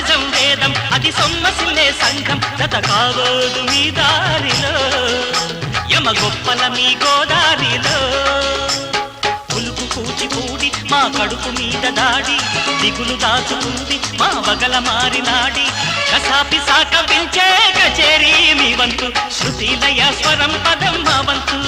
సహజం వేదం అది సొమ్మసిల్లే సంఘం జత కావోదు మీ దారిలో యమ గొప్పల మీ గోదారిలో పులుపు కూచిపూడి మా కడుపు మీద దాడి దిగులు దాచుకుంది మా వగల మారినాడి కసాపి సాక పిలిచే కచేరీ మీ వంతు శృతిలయ స్వరం పదం మా వంతు